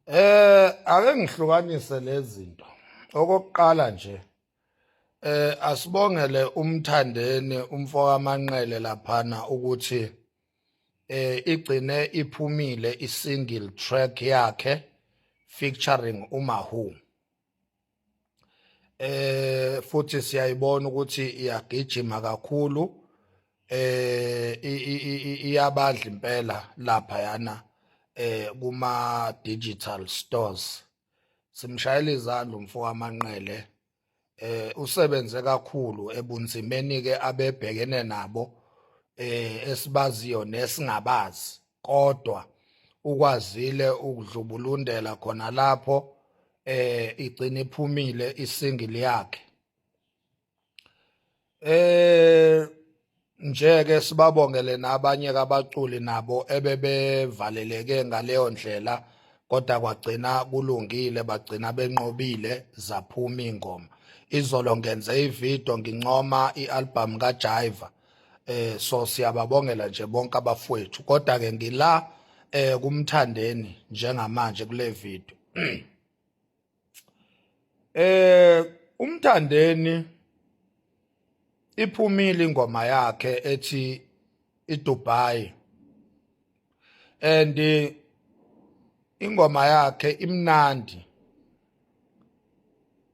Ake ngihlukanise lezi zinto. Okokuqala nje, asibongele uMthandeni umfokaManqele laphana ukuthi igcine iphumile i-single track yakhe featuring uMahu. Futhi siyayibona ukuthi iyagijima kakhulu, iyabadla impela lapha yana kuma digital stores. Simshayela izandla umfokaManqele, usebenze kakhulu ebunzimeni ke abebhekene nabo, esibaziyo nesingabazi, kodwa ukwazile ukudlubulundela khona lapho, igcina iphumile isingle yakhe. Nje-ke sibabongele nabanye abaculi nabo ebebevaleleke ngaleyo ndlela, kodwa kwagcina kulungile, bagcina benqobile, zaphuma ingoma. Izolo ngenze ividiyo ngincoma i-album kaJaiva, so siyababongela nje bonke abafowethu, kodwa-ke ngila kuMthandeni njengamanje kule video. uMthandeni iphumile ingoma yakhe ethi iDubai, and ingoma yakhe imnandi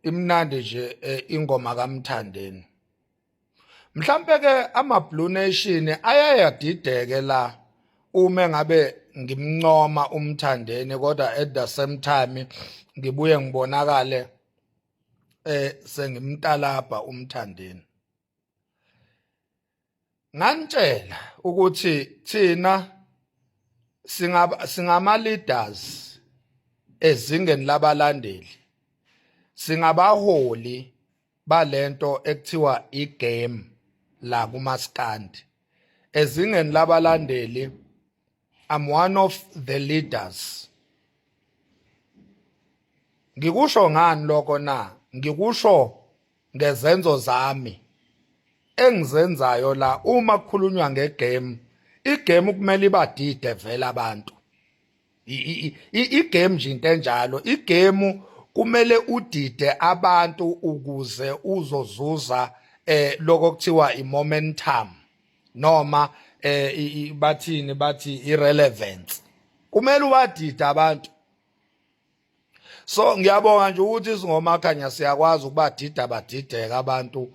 nje, ingoma kaMthandeni. Mhlambe ke ama-Blue Nation ayayadideke la uma ngabe ngimncoma uMthandeni, kodwa at the same time ngibuye ngibonakale sengimtalabha uMthandeni. Nganitshela ukuthi thina singama leaders ezingeni labalandeli, singabaholi balento ekuthiwa igame la kumaskandi. Ezingeni labalandeli, I'm one of the leaders. Ngikusho ngani lokho na? Ngikusho ngezenzo zami engizenzayo la. Uma kukhulunywa ngegame, igame kumele ibadide vele abantu. Igame nje into enjalo, igame kumele udide abantu ukuze uzozuza lokho kuthiwa i-momentum, noma bathi irrelevance. Kumele uwadide abantu. So ngiyabonga nje ukuthi singomakhanya siyakwazi ukubadida badideke abantu,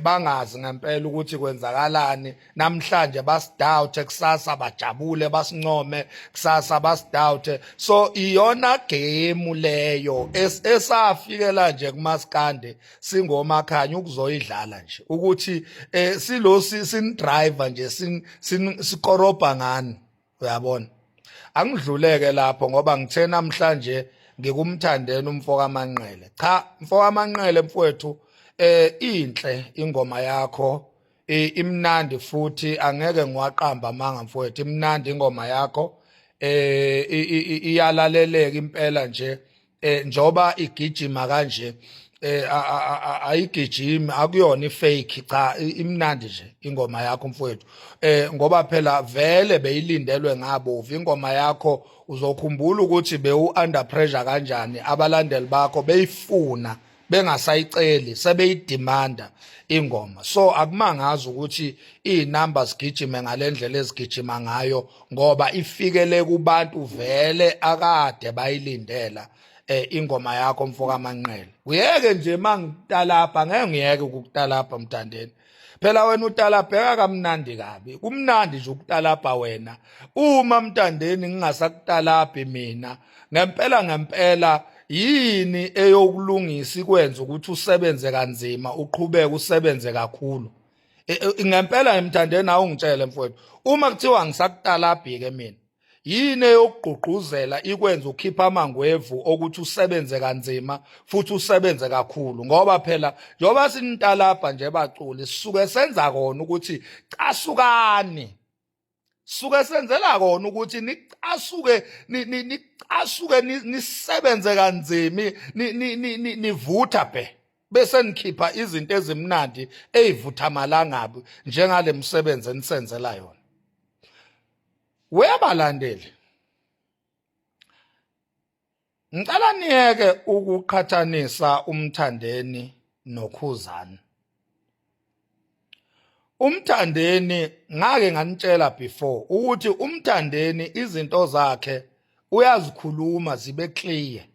bangazi ngempela ukuthi kwenzakalani. Namhlanje basidawuthe, kusasa bajabule basincome, kusasa basidawuthe. So iyona game leyo esafikela nje kumaskande singomakhanya ukuzoyidlala nje, ukuthi sinidriver nje, sikorobha ngani, uyabona. Angidluleke lapho ngoba ngithe namhlanje ngikuMthandeni umfokaManqele. Cha mfokaManqele mfowethu, inhle ingoma yakho, imnandi futhi angeke ngiwaqamba amanga mfowethu, imnandi ingoma yakho, iyalaleleka impela nje, njoba igijima kanje, ayigijimi, akuyona ifake, cha imnandi nje ingoma yakho mfowethu, ngoba phela vele beyilindelwe ngabovu ingoma yakho. Uzokhumbula ukuthi bewu-under pressure kanjani, abalandeli bakho beyifuna bengasayiceli, sebeyidimanda ingoma. So akumangazi ukuthi iy'namba zigijime ngale ndlela ezigijima ngayo, ngoba ifikele kubantu vele akade bayilindela ingoma yakho mfokaManqele. Uyeke nje mangitalapha, ngeke ngiyeke ukukutalapha Mthandeni. Phela wena utalabheka kamnandi kabi, kumnandi nje ukutalabha wena. Uma Mthandeni ngingasakutalabhi mina, ngempela yini eyokulungisa ikwenza ukuthi usebenze kanzima, uqhubeke usebenze kakhulu? Ngempela Mthandeni awungitshele mfowethu, uma kuthiwa ngisakutalabhi-ke mina, yini eyokugqugquzela ikwenza ukhipha amangwevu okuthi usebenze kanzima futhi usebenze kakhulu? Ngoba phela njengoba sinitalabha nje baculi, sisuke senza kona ukuthi casukani, suke senzela kona ukuthi nicasuke, nisebenze kanzima, nivutha bese nikhipha izinto ezimnandi eyivutha malangabi njengale msebenzi enisenzela yona. Webalandeli, ngicela niyeke ukuqhathanisa uMthandeni noKhuzani. uMthandeni ngake nganitshela before ukuthi uMthandeni izinto zakhe uyazikhuluma zibe clear.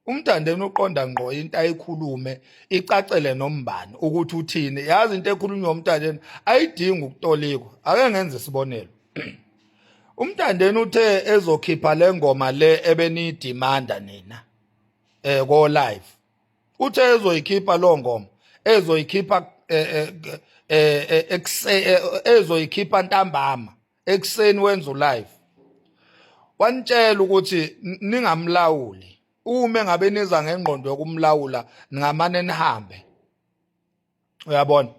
uMthandeni uqonda ngqo into ayikhulume icacele nombani ukuthi uthini. Yazi into ekhulunywa uMthandeni ayidingi ukutolikwa. Ake ngenze isibonelo. uMthandeni uthe ezokhipha le ngoma le ebeniyidimanda nina ko live. Uthe ezoyikhipha lo ngoma, ezoyikhipha ezoyikhipha ntambama ekseni wenza live. Wanitshela ukuthi ningamlawuli. Uma ngabe niza ngengqondo yokumlawula ningamane nihambe. Uyabona?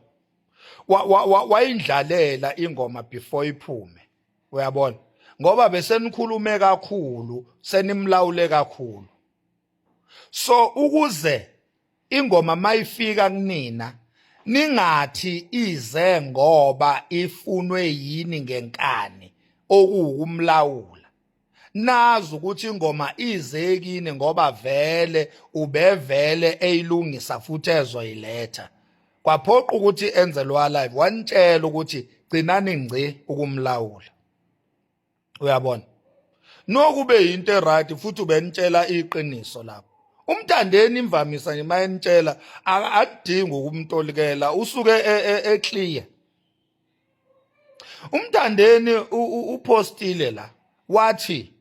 Wayindlalela ingoma before iphume. Uyabona? Ngoba besenikhulume kakhulu, senimlawule kakhulu. So ukuze ingoma mayifika kunina ningathi ize ngoba ifunwe yini ngenkani okuwukumlawula. Nazi ukuthi ingoma ize kini ngoba vele ubevele eyilungisa futhi ezoyiletha. Kwaphoqa ukuthi enzelwa live. Wanitshela ukuthi gcinani ngci ukumlawula. Uyabona? Nokube into right futhi ubenitshela iqiniso lapho. uMthandeni imvamisa nje mayenitshela akudingi ukumtolikela usuke eclear. uMthandeni upostile la wathi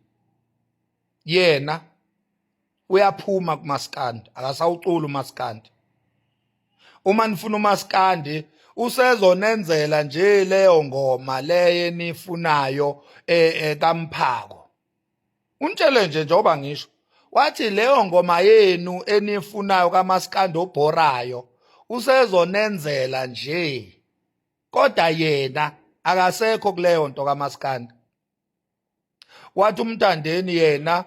yena uyaphuma kuMaskandi, akasawucula uMaskandi. Uma nifuna uMaskandi usezonenzela nje leyo ngoma leye nifunayo kaMphako. Untshele nje njengoba ngisho wathi leyo ngoma yenu enifunayo kaMaskandi obhorayo usezonenzela nje. Kodwa yena akasekho kuleyo nto kaMaskandi. Wathi uMthandeni yena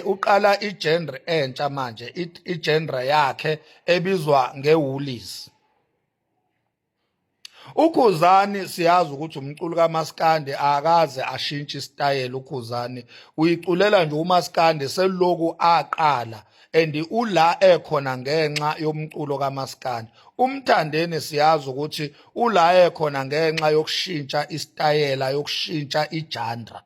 uqala igenre entsha manje, igenre yakhe ebizwa ngeWoolies. uKhuzani siyazi ukuthi umculo kaMaskandi akaze ashintshe istyle. uKhuzani uyiculela nje uMaskandi seloku aqala and ula ekhona ngenxa yomculo kaMaskandi. uMthandeni siyazi ukuthi ula ekhona ngenxa yokushintsha istyle, yokushintsha igenre.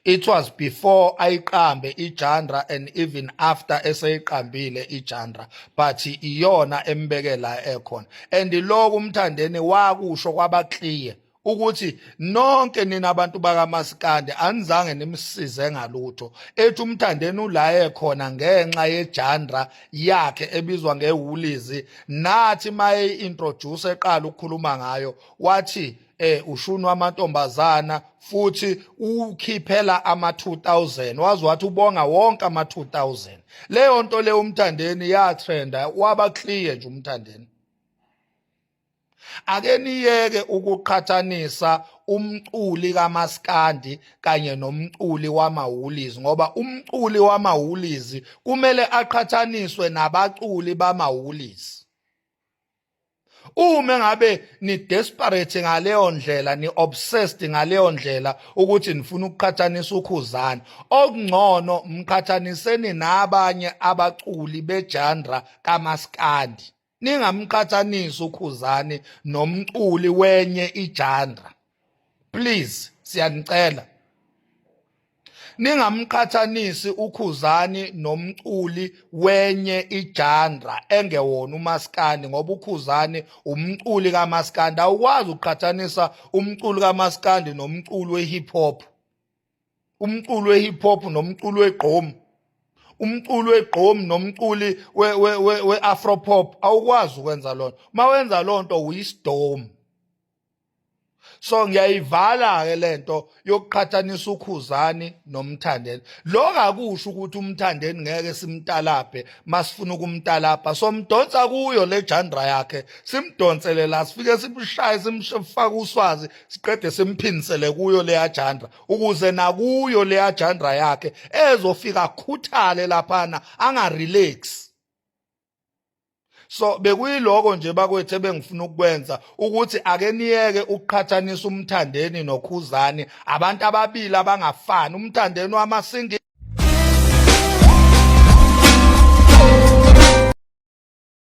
It was before ayiqambe igenre and even after eseyiqambile igenre, but iyona embekela ekhona. And lokho uMthandeni wakusho kwaba clear ukuthi nonke nina abantu bakaMaskandi anizange nimsize ngalutho. Ethi uMthandeni ula ekhona ngenxa yegenre yakhe ebizwa ngeWoolies. Nathi maye introduce eqala ukukhuluma ngayo wathi ushunu amantombazana futhi ukhiphela ama-2000. wazi wathi ubonga wonke ama-2000. leyo nto leyo uMthandeni yatrenda waba clear nje uMthandeni. Ake niyeke ukuqhathanisa umculi kaMaskandi kanye nomculi wamaWoolies ngoba umculi wamaWoolies kumele aqhathaniswe nabaculi bamaWoolies. Uma ngabe ni desperate ngaleyo ndlela, ni obsessed ngaleyo ndlela ukuthi nifuna ukuqhathanisa uKhuzani, okungcono mqhathaniseni nabanye abaculi begenre kaMaskandi. Ningamqhathanisi uKhuzani nomculi wenye igenre. Please, siyanicela. Ningamqhathanisi uKhuzani nomculi wenye igenre engewona uMaskandi ngoba uKhuzani umculi kaMaskandi. Awukwazi ukuqhathanisa umculi kaMaskandi nomculi wehip hop. Umculi wehip hop nomculi wegqom. Umculi wegqom nomculi we-afro pop. Awukwazi ukwenza lonto. Mawenza lonto uyisidom. So ngiyayivala ke lento yokuqhathanisa uKhuzani noMthandeni. Lokho akusho ukuthi uMthandeni ngeke simtalaphe masifuna ukumtalapha. So mdonsa kuyo le genre yakhe, simdonsele la sifike simshaye simfaka uswazi siqede simphindisele kuyo le genre ukuze nakuyo le genre yakhe ezofika khuthale laphana anga relax. So bekuyiloko nje bakwethu bengifuna ukwenza ukuthi ake niyeke ukuqhathanisa uMthandeni noKhuzani, abantu ababili abangafani. uMthandeni wamasingi